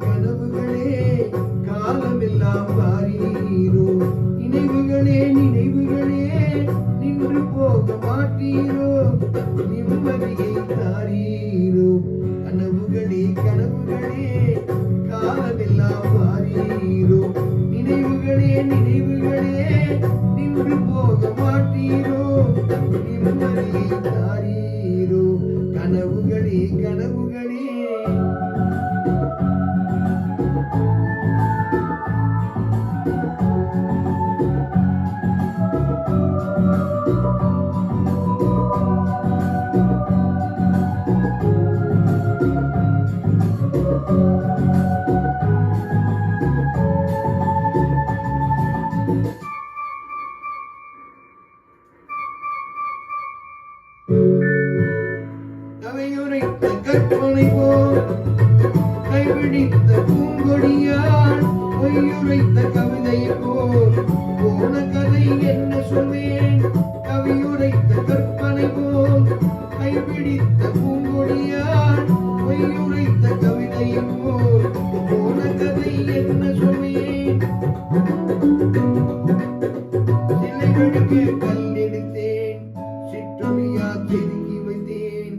கனவுகளே காலமெல்லாம் வாரீரோ, நினைவுகளே நினைவுகளே நின்று போக மாட்டீரோ, நிம்மதியை தாரீரோ. கனவுகளே கனவுகளே காலமெல்லாம் வாரீரோ, நினைவுகளே நினைவுகளே நின்று போக மாட்டீரோ, நிம்மதியை தாரீரோ. கனவுகளே கனவுகளே கவையுரைத்த கற்பனை போல் கைபிடித்த பூங்கொடியால் பொய்யுரைத்த கவிதையை போல் போன கதை என்ன சொல்வேன். கவியுரைத்த கற்பனை போல் கைபிடித்த பூங்கொடியால் பொய்யுரைத்த கவிதையை போல் போன கதை என்ன சொல்வேன். சிலைகளுக்கு கல்லெடுத்தேன், சிற்றொலியா செதுக்கி வைத்தேன்,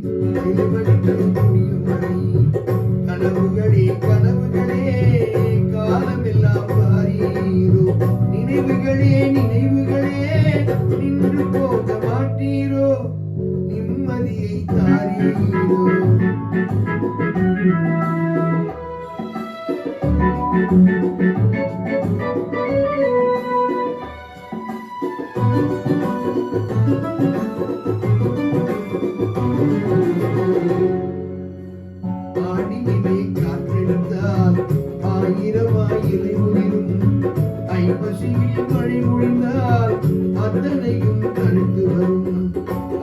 கனவுகளே கனவுகளே காலமெல்லாம் வாரீரோ, நினைவுகளே நினைவுகளே நின்று போக மாட்டீரோ, நிம்மதியை தாரீரோ. ஆடியிலே காற்றெடுத்தால் ஆயிரமாயிலை முகிலும், ஐப்பசியில் மழை பொழிந்தால் அத்தனையும் கருத்து வரும்.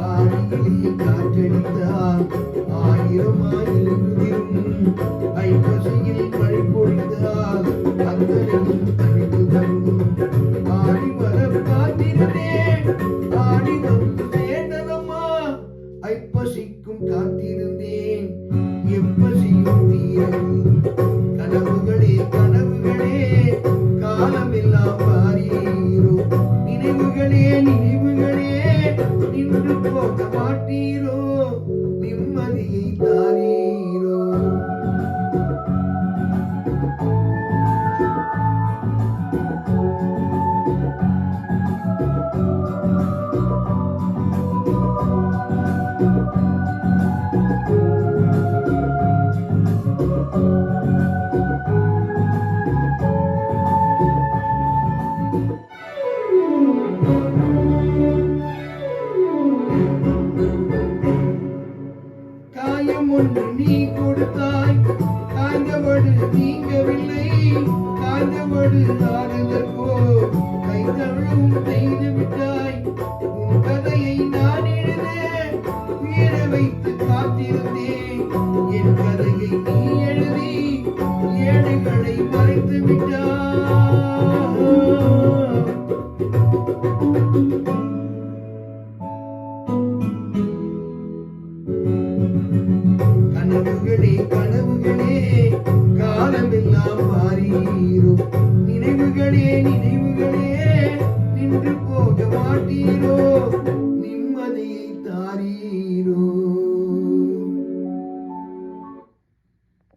ஆடியிலே காற்றெடுத்தால் ஆயிரமாயிலை முகிலும், ஐப்பசியில் மழை பொழிந்தால் அத்தனையும் கருத்து வரும். ஆடி வர காத்திருந்தேன், ஆடி வந்து சேர்ந்ததம்மா, ஐப்பசிக்கும் காத்திருந்தேன், எப்பசியும் தீரவும். கனவுகளே கனவுகளே காலமெல்லாம் வாரீரோ, நினைவுகளே நினைவுகளே நின்று போக மாட்டீரோ, நிம்மதியை தாரீரோ. காயம் ஒன்று நீ கொடுத்தாய், காய்ந்தவடு நீங்கவில்லை, காய்ந்தவடு ஆறுதற்கோ கைதழும் செய்து விட்டாய். உன் கதையை நான் எழுத உயர வைத்து காத்திருந்தேன், என் கதையை நீ எழுதி ஏழைகளை மறைத்து விட்டாய். கனவுகளே கனவுகளே காலமெல்லாம் வாரீரோ, நினைவுகளே நினைவுகளே நின்று போக மாட்டீரோ,